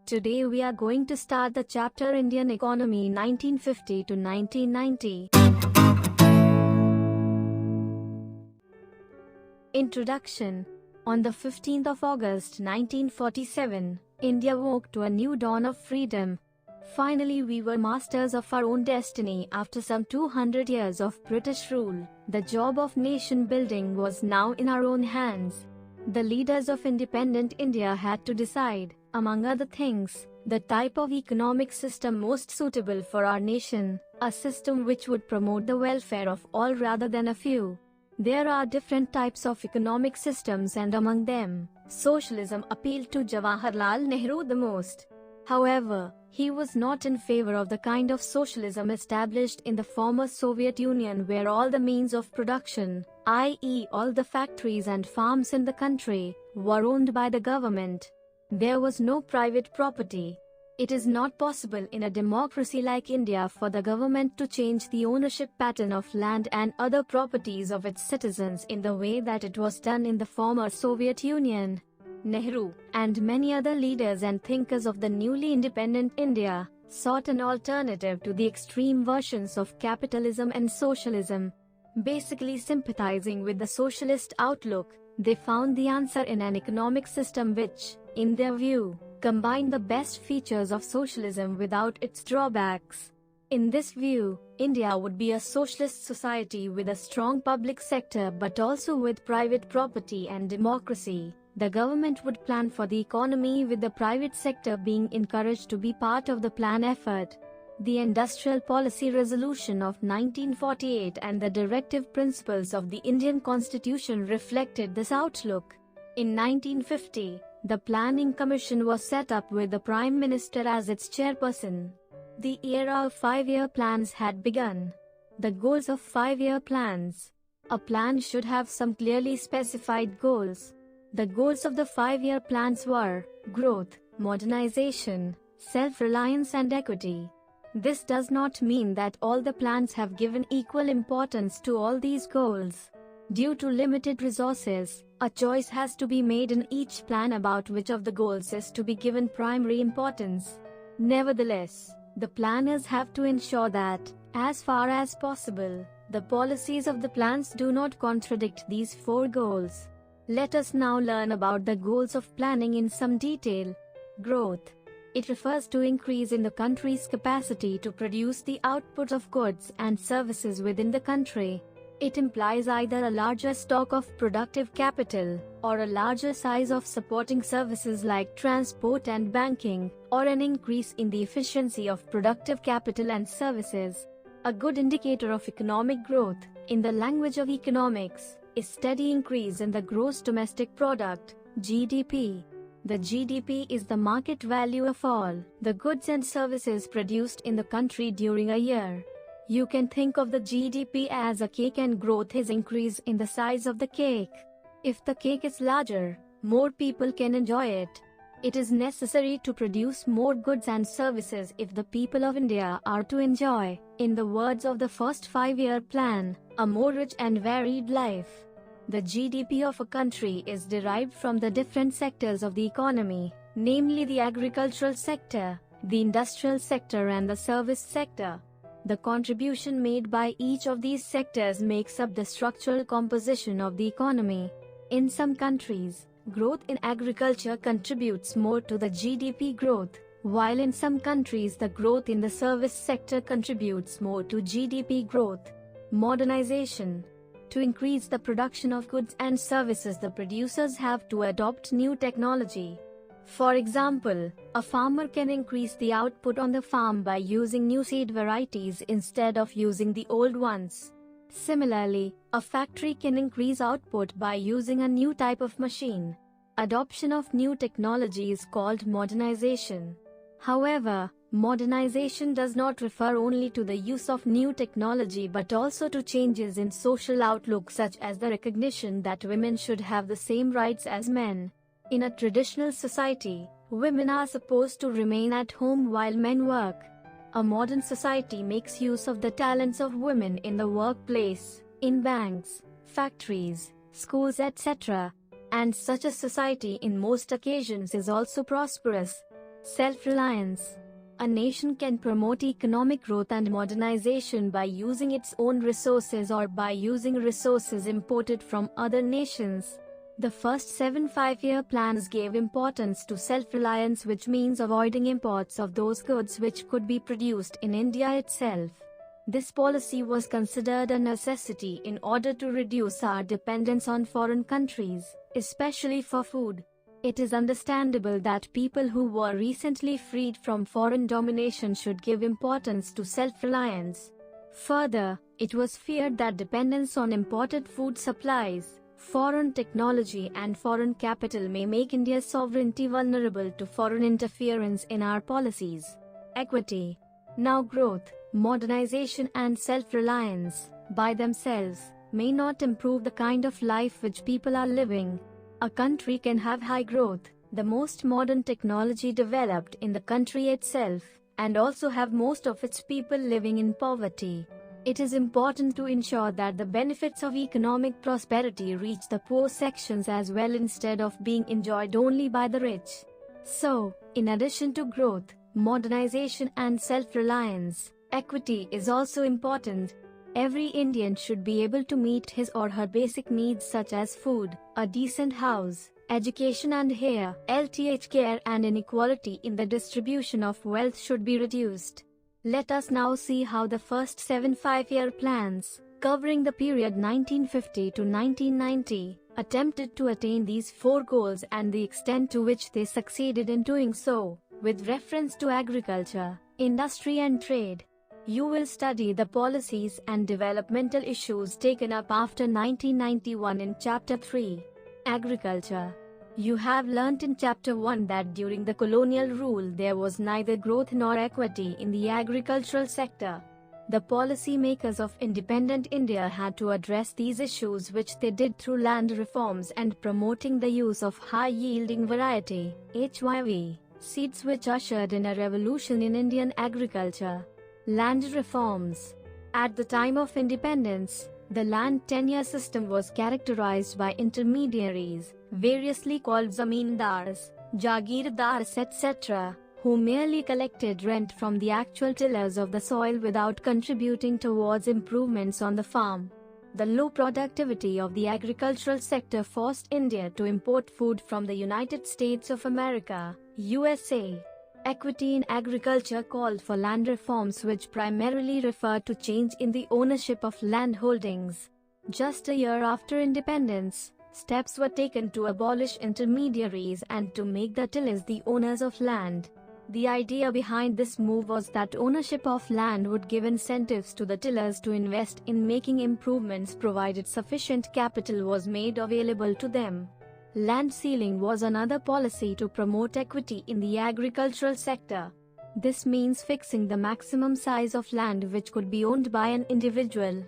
Today we are going to start the chapter Indian Economy 1950 to 1990. Introduction. On the 15th of August 1947, India woke to a new dawn of freedom. Finally we were masters of our own destiny after some 200 years of British rule. The job of nation building was now in our own hands. The leaders of independent India had to decide, among other things, the type of economic system most suitable for our nation, a system which would promote the welfare of all rather than a few. There are different types of economic systems, and among them, socialism appealed to Jawaharlal Nehru the most. However, he was not in favor of the kind of socialism established in the former Soviet Union, where all the means of production, i.e. all the factories and farms in the country, were owned by the government. There was no private property. It is not possible in a democracy like India for the government to change the ownership pattern of land and other properties of its citizens in the way that it was done in the former Soviet Union. Nehru, and many other leaders and thinkers of the newly independent India, sought an alternative to the extreme versions of capitalism and socialism. Basically sympathizing with the socialist outlook, they found the answer in an economic system which, in their view, combined the best features of socialism without its drawbacks. In this view, India would be a socialist society with a strong public sector but also with private property and democracy. The government would plan for the economy with the private sector being encouraged to be part of the plan effort. The Industrial Policy Resolution of 1948 and the directive principles of the Indian Constitution reflected this outlook. In 1950, the Planning Commission was set up with the Prime Minister as its chairperson. The era of 5-year plans had begun. The goals of 5-year plans. A plan should have some clearly specified goals. The goals of the 5-year plans were growth, modernization, self-reliance and equity. This does not mean that all the plans have given equal importance to all these goals. Due to limited resources, a choice has to be made in each plan about which of the goals is to be given primary importance. Nevertheless, the planners have to ensure that, as far as possible, the policies of the plans do not contradict these 4 goals. Let us now learn about the goals of planning in some detail. Growth. It refers to increase in the country's capacity to produce the output of goods and services within the country. It implies either a larger stock of productive capital, or a larger size of supporting services like transport and banking, or an increase in the efficiency of productive capital and services. A good indicator of economic growth, in the language of economics, is steady increase in the gross domestic product, GDP. The GDP is the market value of all the goods and services produced in the country during a year. You can think of the GDP as a cake, and growth is increase in the size of the cake. If the cake is larger, more people can enjoy it. It is necessary to produce more goods and services if the people of India are to enjoy, in the words of the first 5-year plan, a more rich and varied life. The GDP of a country is derived from the different sectors of the economy, namely the agricultural sector, the industrial sector and the service sector. The contribution made by each of these sectors makes up the structural composition of the economy. In some countries, growth in agriculture contributes more to the GDP growth, while in some countries the growth in the service sector contributes more to GDP growth. Modernization. To increase the production of goods and services, the producers have to adopt new technology. For example, a farmer can increase the output on the farm by using new seed varieties instead of using the old ones. Similarly, a factory can increase output by using a new type of machine. Adoption of new technology is called modernization. However, modernization does not refer only to the use of new technology but also to changes in social outlook, such as the recognition that women should have the same rights as men. In a traditional society, women are supposed to remain at home while men work. A modern society makes use of the talents of women in the workplace, in banks, factories, schools, etc. And such a society in most occasions is also prosperous. Self-reliance. A nation can promote economic growth and modernization by using its own resources or by using resources imported from other nations. The first 7 5-year plans gave importance to self-reliance, which means avoiding imports of those goods which could be produced in India itself. This policy was considered a necessity in order to reduce our dependence on foreign countries, especially for food. It is understandable that people who were recently freed from foreign domination should give importance to self-reliance. Further, it was feared that dependence on imported food supplies, foreign technology and foreign capital may make India's sovereignty vulnerable to foreign interference in our policies. Equity. Now growth, modernization and self-reliance, by themselves, may not improve the kind of life which people are living. A country can have high growth, the most modern technology developed in the country itself, and also have most of its people living in poverty. It is important to ensure that the benefits of economic prosperity reach the poor sections as well instead of being enjoyed only by the rich. So, in addition to growth, modernization and self-reliance, equity is also important. Every Indian should be able to meet his or her basic needs such as food, a decent house, education and health care, and inequality in the distribution of wealth should be reduced. Let us now see how the first 7 5-year plans, covering the period 1950 to 1990, attempted to attain these 4 goals and the extent to which they succeeded in doing so, with reference to agriculture, industry and trade. You will study the policies and developmental issues taken up after 1991 in Chapter 3, Agriculture. You have learnt in Chapter 1 that during the colonial rule there was neither growth nor equity in the agricultural sector. The policy makers of independent India had to address these issues, which they did through land reforms and promoting the use of high-yielding variety (HYV) seeds, which ushered in a revolution in Indian agriculture. Land reforms. At the time of independence, the land tenure system was characterized by intermediaries, variously called zamindars, jagirdars etc., who merely collected rent from the actual tillers of the soil without contributing towards improvements on the farm. The low productivity of the agricultural sector forced India to import food from the United States of America, USA. Equity in agriculture called for land reforms which primarily referred to change in the ownership of land holdings. Just a year after independence, steps were taken to abolish intermediaries and to make the tillers the owners of land. The idea behind this move was that ownership of land would give incentives to the tillers to invest in making improvements provided sufficient capital was made available to them. Land ceiling was another policy to promote equity in the agricultural sector. This means fixing the maximum size of land which could be owned by an individual.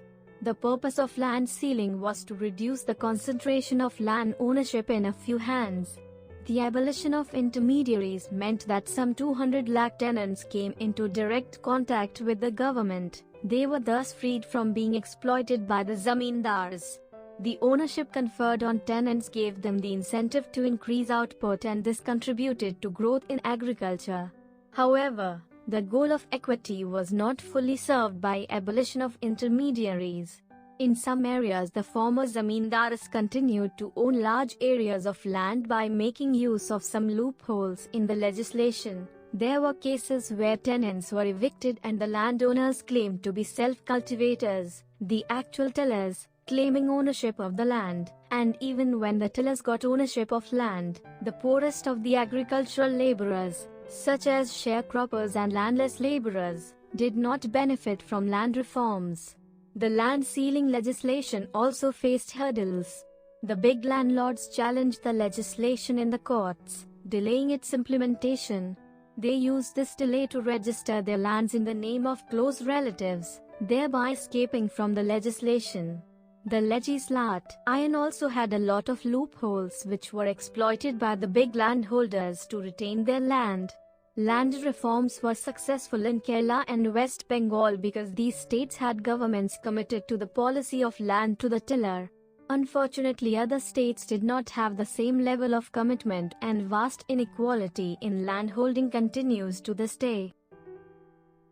The purpose of land ceiling was to reduce the concentration of land ownership in a few hands. The abolition of intermediaries meant that some 200 lakh tenants came into direct contact with the government. They were thus freed from being exploited by the zamindars. The ownership conferred on tenants gave them the incentive to increase output, and this contributed to growth in agriculture. However, the goal of equity was not fully served by abolition of intermediaries. In some areas, the former zamindars continued to own large areas of land by making use of some loopholes in the legislation. There were cases where tenants were evicted and the landowners claimed to be self-cultivators, the actual tillers, claiming ownership of the land, and even when the tillers got ownership of land, the poorest of the agricultural laborers, such as sharecroppers and landless laborers, did not benefit from land reforms. The land ceiling legislation also faced hurdles. The big landlords challenged the legislation in the courts, delaying its implementation. They used this delay to register their lands in the name of close relatives, thereby escaping from the legislation. The legislation also had a lot of loopholes which were exploited by the big landholders to retain their land. Land reforms were successful in Kerala and West Bengal because these states had governments committed to the policy of land to the tiller. Unfortunately, other states did not have the same level of commitment, and vast inequality in landholding continues to this day.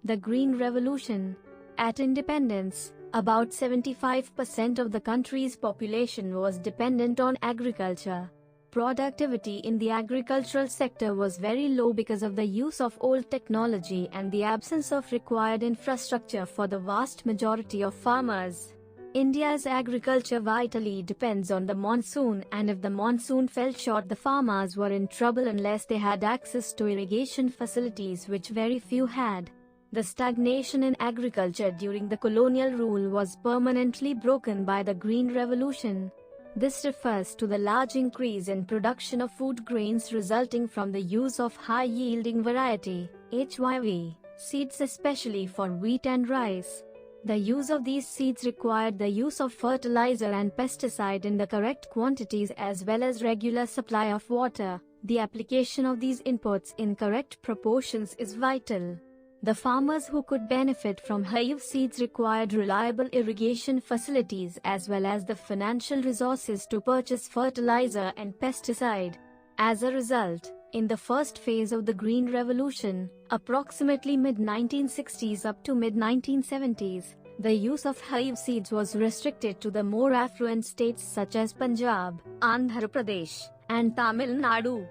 The Green Revolution. At independence, about 75% of the country's population was dependent on agriculture. Productivity in the agricultural sector was very low because of the use of old technology and the absence of required infrastructure for the vast majority of farmers. India's agriculture vitally depends on the monsoon, and if the monsoon fell short, the farmers were in trouble unless they had access to irrigation facilities, which very few had. The stagnation in agriculture during the colonial rule was permanently broken by the Green Revolution. This refers to the large increase in production of food grains resulting from the use of high-yielding variety (HYV) seeds, especially for wheat and rice. The use of these seeds required the use of fertilizer and pesticide in the correct quantities as well as regular supply of water. The application of these inputs in correct proportions is vital. The farmers who could benefit from HYV seeds required reliable irrigation facilities as well as the financial resources to purchase fertilizer and pesticide. As a result, in the first phase of the Green Revolution, approximately mid-1960s up to mid-1970s, the use of HYV seeds was restricted to the more affluent states such as Punjab, Andhra Pradesh, and Tamil Nadu.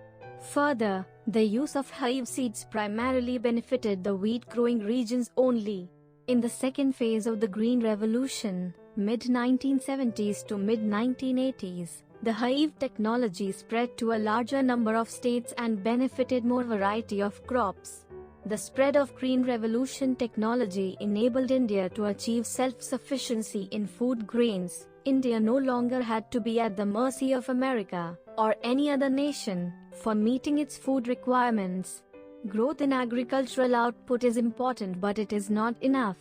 Further, the use of HYV seeds primarily benefited the wheat-growing regions only. In the second phase of the Green Revolution, mid-1970s to mid-1980s, the HYV technology spread to a larger number of states and benefited more variety of crops. The spread of Green Revolution technology enabled India to achieve self-sufficiency in food grains. India no longer had to be at the mercy of America or any other nation for meeting its food requirements. Growth in agricultural output is important, but it is not enough.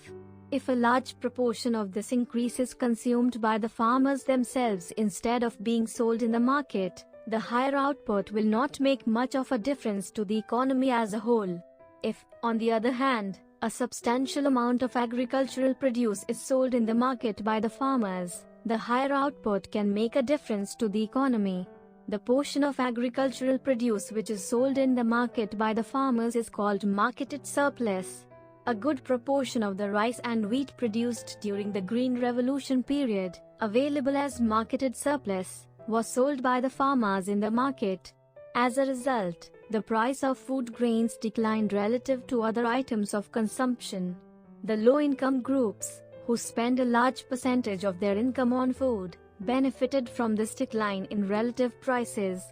If a large proportion of this increase is consumed by the farmers themselves instead of being sold in the market, the higher output will not make much of a difference to the economy as a whole. If, on the other hand, a substantial amount of agricultural produce is sold in the market by the farmers, the higher output can make a difference to the economy. The portion of agricultural produce which is sold in the market by the farmers is called marketed surplus. A good proportion of the rice and wheat produced during the Green Revolution period, available as marketed surplus, was sold by the farmers in the market. As a result, the price of food grains declined relative to other items of consumption. The low-income groups, who spend a large percentage of their income on food, benefited from this decline in relative prices.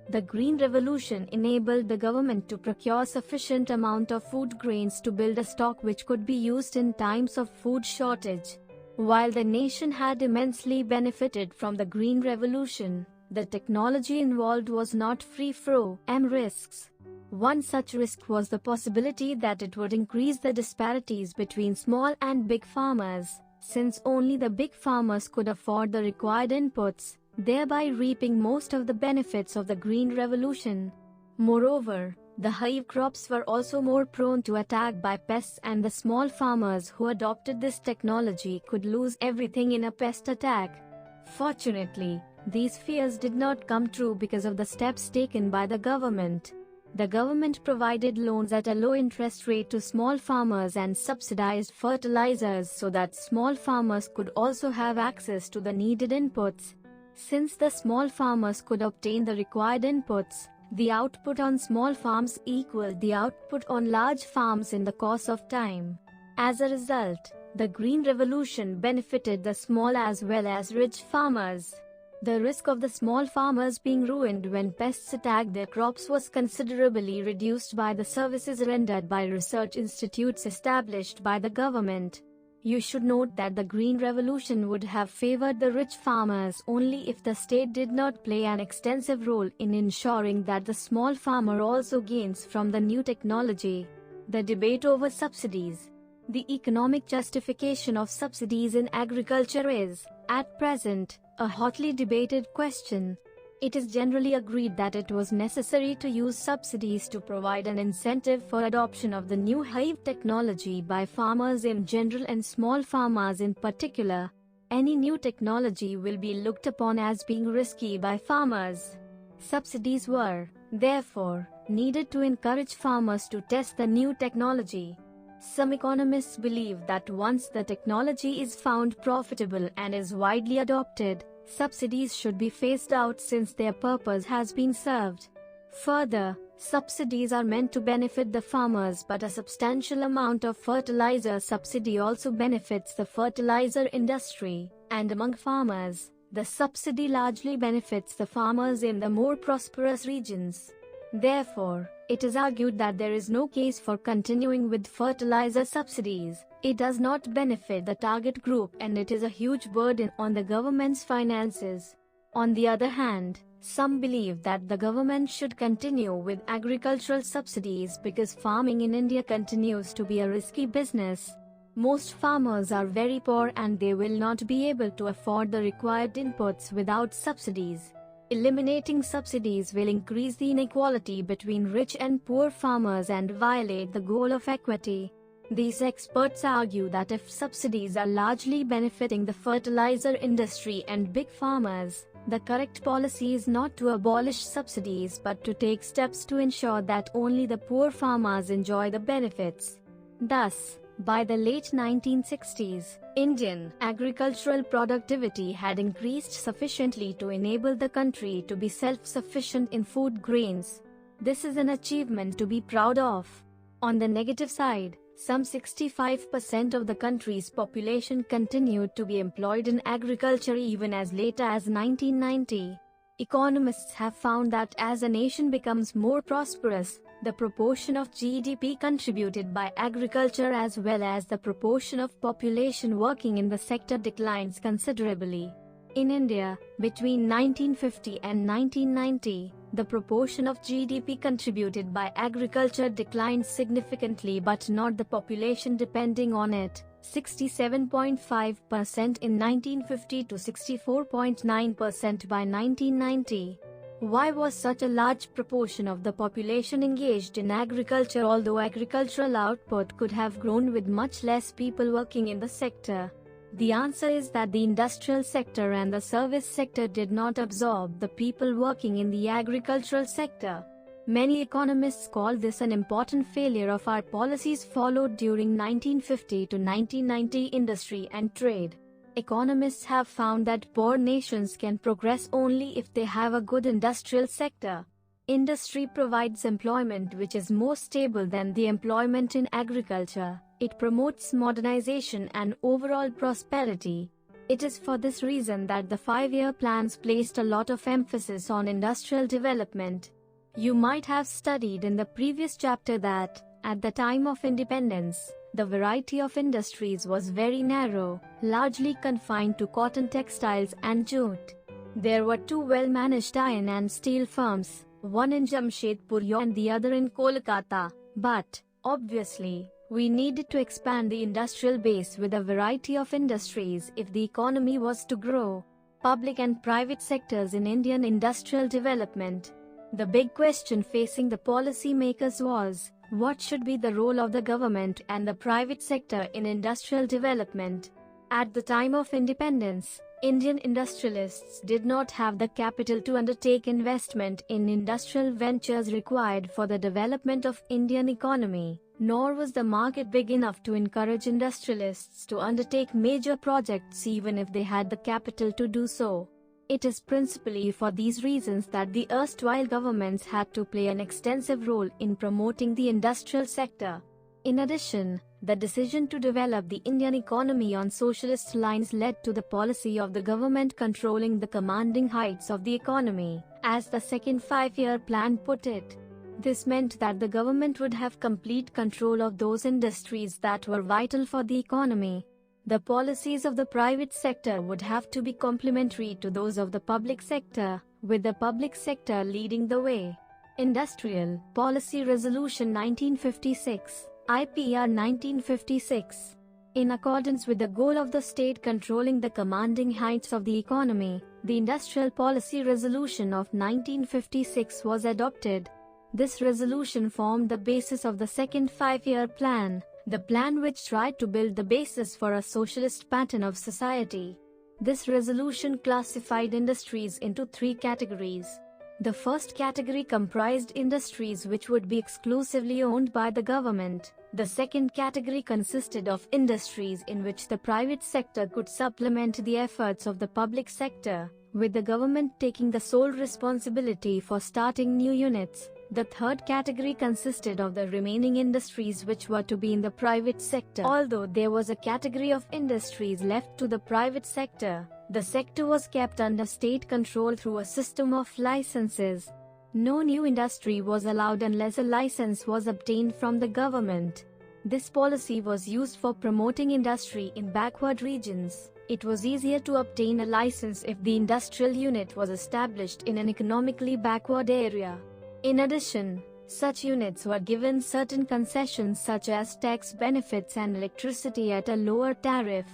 The Green Revolution enabled the government to procure sufficient amount of food grains to build a stock which could be used in times of food shortage. While the nation had immensely benefited from the Green Revolution, the technology involved was not free from risks. One such risk was the possibility that it would increase the disparities between small and big farmers, since only the big farmers could afford the required inputs, thereby reaping most of the benefits of the Green Revolution. Moreover, the HYV crops were also more prone to attack by pests, and the small farmers who adopted this technology could lose everything in a pest attack. Fortunately, these fears did not come true because of the steps taken by the government. The government provided loans at a low interest rate to small farmers and subsidized fertilizers so that small farmers could also have access to the needed inputs. Since the small farmers could obtain the required inputs, the output on small farms equaled the output on large farms in the course of time. As a result, the Green Revolution benefited the small as well as rich farmers. The risk of the small farmers being ruined when pests attacked their crops was considerably reduced by the services rendered by research institutes established by the government. You should note that the Green Revolution would have favored the rich farmers only if the state did not play an extensive role in ensuring that the small farmer also gains from the new technology. The debate over subsidies. The economic justification of subsidies in agriculture is, at present, a hotly debated question. It is generally agreed that it was necessary to use subsidies to provide an incentive for adoption of the new HYV technology by farmers in general and small farmers in particular. Any new technology will be looked upon as being risky by farmers. Subsidies were, therefore, needed to encourage farmers to test the new technology. Some economists believe that once the technology is found profitable and is widely adopted, subsidies should be phased out since their purpose has been served. Further, subsidies are meant to benefit the farmers, but a substantial amount of fertilizer subsidy also benefits the fertilizer industry, and among farmers, the subsidy largely benefits the farmers in the more prosperous regions. Therefore, it is argued that there is no case for continuing with fertilizer subsidies. It does not benefit the target group and it is a huge burden on the government's finances. On the other hand, some believe that the government should continue with agricultural subsidies because farming in India continues to be a risky business. Most farmers are very poor and they will not be able to afford the required inputs without subsidies. Eliminating subsidies will increase the inequality between rich and poor farmers and violate the goal of equity. These experts argue that if subsidies are largely benefiting the fertilizer industry and big farmers, the correct policy is not to abolish subsidies but to take steps to ensure that only the poor farmers enjoy the benefits. Thus, by the late 1960s, Indian agricultural productivity had increased sufficiently to enable the country to be self-sufficient in food grains. This is an achievement to be proud of. On the negative side, some 65% of the country's population continued to be employed in agriculture even as late as 1990. Economists have found that as a nation becomes more prosperous, the proportion of GDP contributed by agriculture as well as the proportion of population working in the sector declines considerably. In India, between 1950 and 1990, the proportion of GDP contributed by agriculture declined significantly but not the population depending on it, 67.5% in 1950 to 64.9% by 1990. Why was such a large proportion of the population engaged in agriculture although agricultural output could have grown with much less people working in the sector? The answer is that the industrial sector and the service sector did not absorb the people working in the agricultural sector. Many economists call this an important failure of our policies followed during 1950 to 1990 industry and trade. Economists have found that poor nations can progress only if they have a good industrial sector. Industry provides employment which is more stable than the employment in agriculture. It promotes modernization and overall prosperity. It is for this reason that the 5-year plans placed a lot of emphasis on industrial development. You might have studied in the previous chapter that, at the time of independence, the variety of industries was very narrow, largely confined to cotton textiles and jute. There were 2 well-managed iron and steel firms, one in Jamshedpur and the other in Kolkata, but, obviously, we needed to expand the industrial base with a variety of industries if the economy was to grow. Public and private sectors in Indian industrial development. The big question facing the policy makers was, what should be the role of the government and the private sector in industrial development? At the time of independence, Indian industrialists did not have the capital to undertake investment in industrial ventures required for the development of Indian economy, nor was the market big enough to encourage industrialists to undertake major projects even if they had the capital to do so. It is principally for these reasons that the erstwhile governments had to play an extensive role in promoting the industrial sector. In addition, the decision to develop the Indian economy on socialist lines led to the policy of the government controlling the commanding heights of the economy, as the second 5-year plan put it. This meant that the government would have complete control of those industries that were vital for the economy. The policies of the private sector would have to be complementary to those of the public sector, with the public sector leading the way. Industrial Policy Resolution 1956, IPR 1956. In accordance with the goal of the state controlling the commanding heights of the economy, the Industrial Policy Resolution of 1956 was adopted. This resolution formed the basis of the second 5-year plan, the plan which tried to build the basis for a socialist pattern of society. This resolution classified industries into three categories. The first category comprised industries which would be exclusively owned by the government. The second category consisted of industries in which the private sector could supplement the efforts of the public sector, with the government taking the sole responsibility for starting new units. The third category consisted of the remaining industries which were to be in the private sector. Although there was a category of industries left to the private sector, the sector was kept under state control through a system of licenses. No new industry was allowed unless a license was obtained from the government. This policy was used for promoting industry in backward regions. It was easier to obtain a license if the industrial unit was established in an economically backward area. In addition, such units were given certain concessions such as tax benefits and electricity at a lower tariff.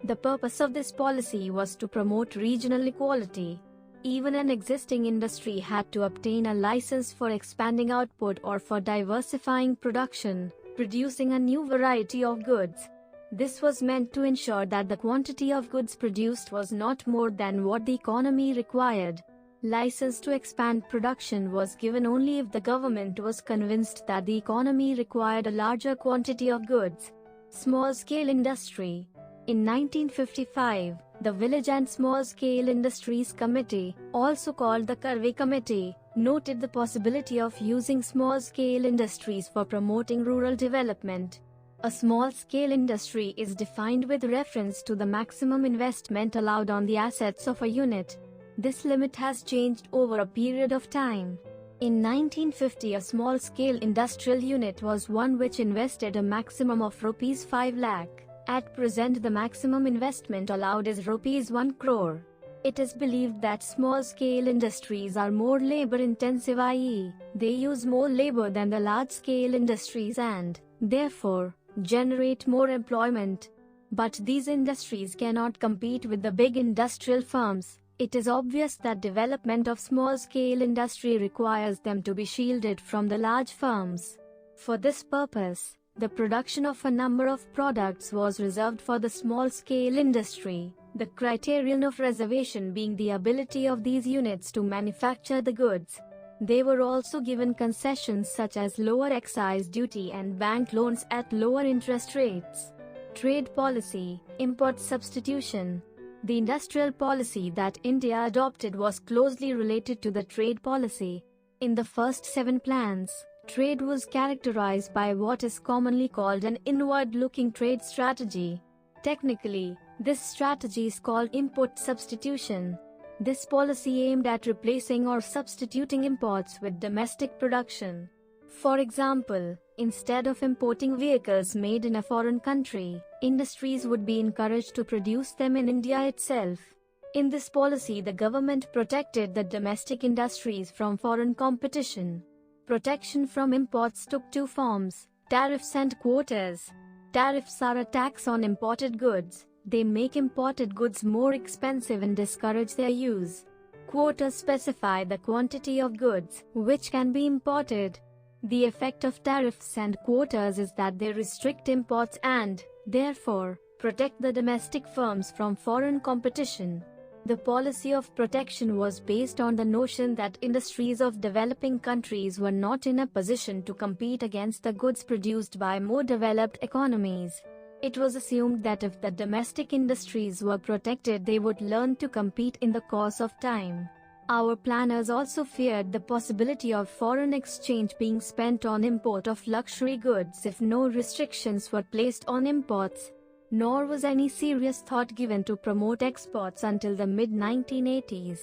The purpose of this policy was to promote regional equality. Even an existing industry had to obtain a license for expanding output or for diversifying production, producing a new variety of goods. This was meant to ensure that the quantity of goods produced was not more than what the economy required. License to expand production was given only if the government was convinced that the economy required a larger quantity of goods. Small-scale industry. In 1955, the Village and Small-Scale Industries Committee, also called the Karve Committee, noted the possibility of using small-scale industries for promoting rural development. A small-scale industry is defined with reference to the maximum investment allowed on the assets of a unit. This limit has changed over a period of time. In 1950, a small-scale industrial unit was one which invested a maximum of Rs 5 lakh. At present, the maximum investment allowed is Rs 1 crore. It is believed that small-scale industries are more labor-intensive, i.e., they use more labor than the large-scale industries and, therefore, generate more employment. But these industries cannot compete with the big industrial firms. It is obvious that development of small-scale industry requires them to be shielded from the large firms. For this purpose, the production of a number of products was reserved for the small-scale industry, the criterion of reservation being the ability of these units to manufacture the goods. They were also given concessions such as lower excise duty and bank loans at lower interest rates. Trade policy, import substitution. The industrial policy that India adopted was closely related to the trade policy. In the first 7 plans, trade was characterized by what is commonly called an inward-looking trade strategy. Technically, this strategy is called import substitution. This policy aimed at replacing or substituting imports with domestic production. For example, instead of importing vehicles made in a foreign country, industries would be encouraged to produce them in India itself. In this policy, the government protected the domestic industries from foreign competition. Protection from imports took 2 forms: tariffs and quotas. Tariffs are a tax on imported goods. They make imported goods more expensive and discourage their use. Quotas specify the quantity of goods which can be imported. The effect of tariffs and quotas is that they restrict imports and, therefore, protect the domestic firms from foreign competition. The policy of protection was based on the notion that industries of developing countries were not in a position to compete against the goods produced by more developed economies. It was assumed that if the domestic industries were protected, they would learn to compete in the course of time. Our planners also feared the possibility of foreign exchange being spent on import of luxury goods if no restrictions were placed on imports. Nor was any serious thought given to promote exports until the mid-1980s.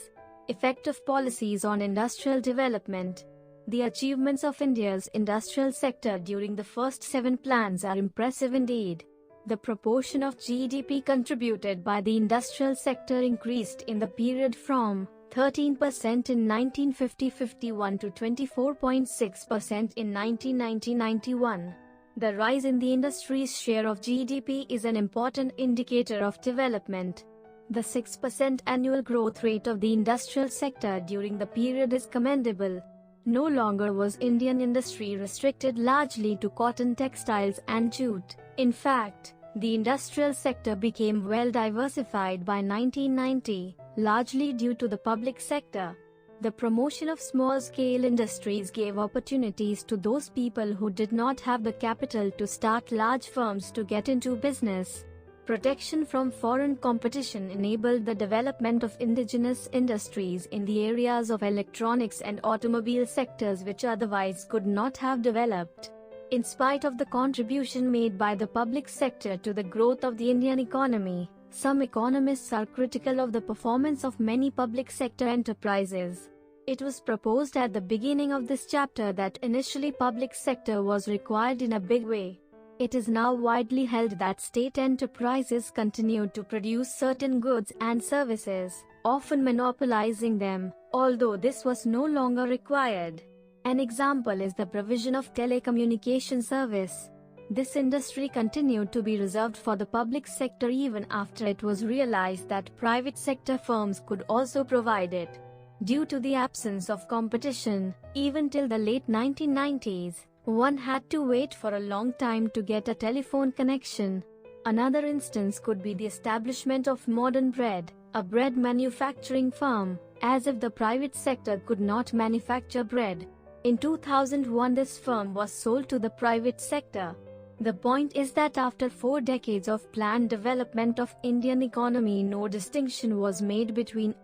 Effect of policies on industrial development. The achievements of India's industrial sector during the first 7 plans are impressive indeed. The proportion of GDP contributed by the industrial sector increased in the period from 13% in 1950-51 to 24.6% in 1990-91. The rise in the industry's share of GDP is an important indicator of development. The 6% annual growth rate of the industrial sector during the period is commendable. No longer was Indian industry restricted largely to cotton, textiles and jute. In fact, The industrial sector became well diversified by 1990, largely due to the public sector. The promotion of small-scale industries gave opportunities to those people who did not have the capital to start large firms to get into business. Protection from foreign competition enabled the development of indigenous industries in the areas of electronics and automobile sectors which otherwise could not have developed. In spite of the contribution made by the public sector to the growth of the Indian economy, some economists are critical of the performance of many public sector enterprises. It was proposed at the beginning of this chapter that initially public sector was required in a big way. It is now widely held that state enterprises continued to produce certain goods and services, often monopolizing them, although this was no longer required. An example is the provision of telecommunication service. This industry continued to be reserved for the public sector even after it was realized that private sector firms could also provide it. Due to the absence of competition, even till the late 1990s, one had to wait for a long time to get a telephone connection. Another instance could be the establishment of Modern Bread, a bread manufacturing firm, as if the private sector could not manufacture bread. In 2001, this firm was sold to the private sector. The point is that after 4 decades of planned development of Indian economy, no distinction was made between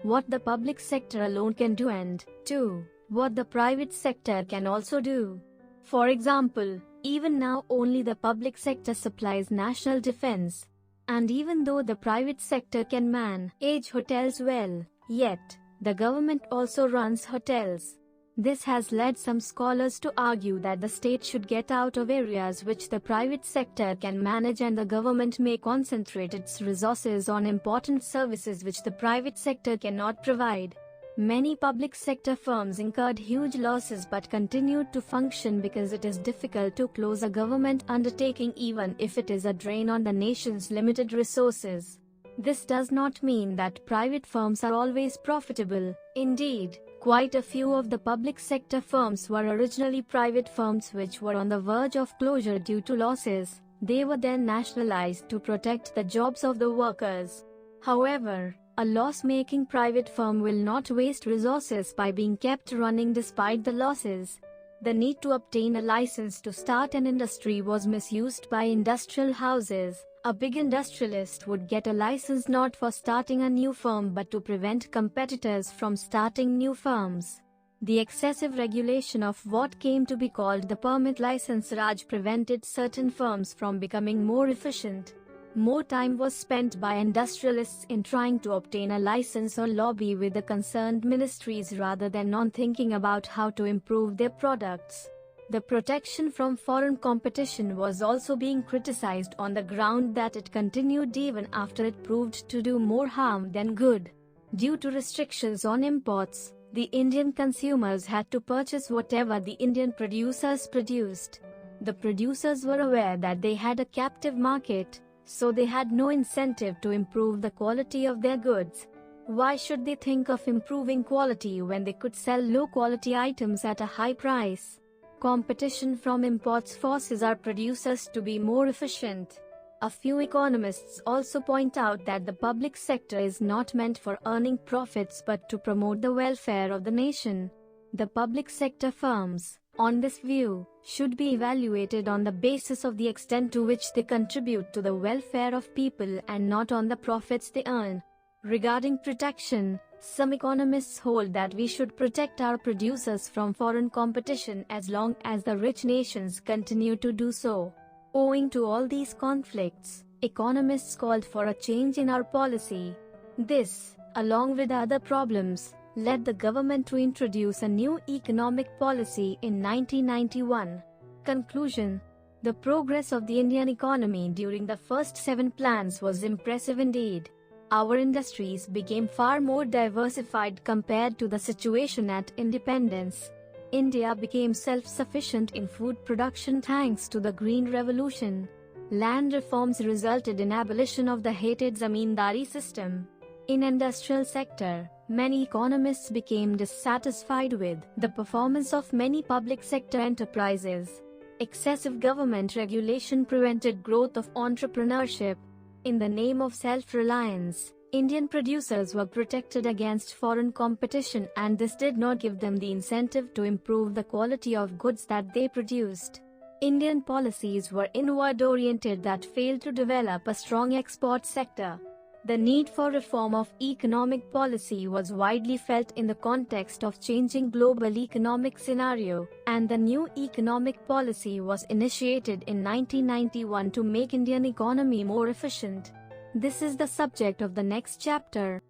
what the public sector alone can do and 2. what the private sector can also do. For example, even now only the public sector supplies national defense. And even though the private sector can manage hotels well, yet the government also runs hotels. This has led some scholars to argue that the state should get out of areas which the private sector can manage and the government may concentrate its resources on important services which the private sector cannot provide. Many public sector firms incurred huge losses but continued to function because it is difficult to close a government undertaking even if it is a drain on the nation's limited resources. This does not mean that private firms are always profitable. Indeed, quite a few of the public sector firms were originally private firms which were on the verge of closure due to losses. They were then nationalized to protect the jobs of the workers. However, a loss-making private firm will not waste resources by being kept running despite the losses. The need to obtain a license to start an industry was misused by industrial houses. A big industrialist would get a license not for starting a new firm but to prevent competitors from starting new firms. The excessive regulation of what came to be called the permit license Raj prevented certain firms from becoming more efficient. More time was spent by industrialists in trying to obtain a license or lobby with the concerned ministries rather than on thinking about how to improve their products. The protection from foreign competition was also being criticized on the ground that it continued even after it proved to do more harm than good. Due to restrictions on imports, the Indian consumers had to purchase whatever the Indian producers produced. The producers were aware that they had a captive market, so they had no incentive to improve the quality of their goods. Why should they think of improving quality when they could sell low-quality items at a high price? Competition from imports forces our producers to be more efficient. A few economists also point out that the public sector is not meant for earning profits but to promote the welfare of the nation. The public sector firms, on this view, should be evaluated on the basis of the extent to which they contribute to the welfare of people and not on the profits they earn. Regarding protection, some economists hold that we should protect our producers from foreign competition as long as the rich nations continue to do so. Owing to all these conflicts, economists called for a change in our policy. This, along with other problems, led the government to introduce a new economic policy in 1991. Conclusion: the progress of the Indian economy during the first 7 plans was impressive indeed. Our industries became far more diversified compared to the situation at independence. India became self-sufficient in food production thanks to the Green Revolution. Land reforms resulted in abolition of the hated zamindari system. In industrial sector, many economists became dissatisfied with the performance of many public sector enterprises. Excessive government regulation prevented growth of entrepreneurship. In the name of self-reliance, Indian producers were protected against foreign competition, and this did not give them the incentive to improve the quality of goods that they produced. Indian policies were inward-oriented that failed to develop a strong export sector. The need for reform of economic policy was widely felt in the context of changing global economic scenario, and the new economic policy was initiated in 1991 to make Indian economy more efficient. This is the subject of the next chapter.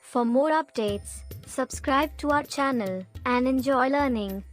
For more updates, subscribe to our channel and enjoy learning.